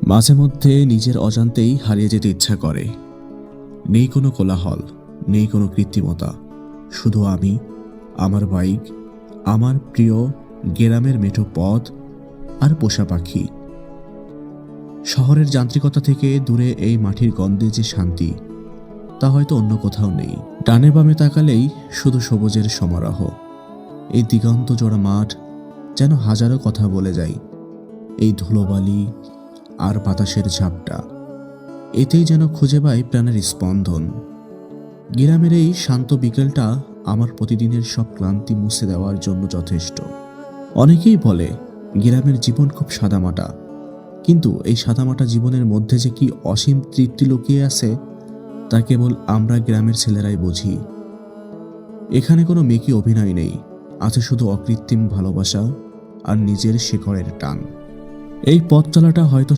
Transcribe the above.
মাঝে মধ্যে নিজের অজান্তেই হারিয়ে যেতে ইচ্ছা করে। নেই কোনো কোলাহল, নেই কোনো কৃত্রিমতা, শুধু আমি, আমার বাইক, আমার প্রিয় গ্রামের মেঠো পথ আর পোষা পাখি। শহরের যান্ত্রিকতা থেকে দূরে এই মাটির গন্ধে যে শান্তি, তা হয়তো অন্য কোথাও নেই। ডানে বামে তাকালেই শুধু সবুজের সমারোহ। এই দিগন্ত জোড়া মাঠ যেন হাজারো কথা বলে যায়। এই ধুলোবালি আর বাতাসের ঝাপটা, এতেই যেন খুঁজে পাই প্রাণের স্পন্দন। গ্রামের এই শান্ত বিকেলটা আমার প্রতিদিনের সব ক্লান্তি মুছে দেওয়ার জন্য যথেষ্ট। অনেকেই বলে গ্রামের জীবন খুব সাদামাটা, কিন্তু এই সাদামাটা জীবনের মধ্যে যে কি অসীম তৃপ্তি লুকিয়ে আছে তা কেবল আমরা গ্রামের ছেলেরাই বুঝি। এখানে কোনো মেকি অভিনয় নেই, আছে শুধু অকৃত্রিম ভালোবাসা আর নিজের শেকড়ের টান। এই পথ চলাটা হয়তো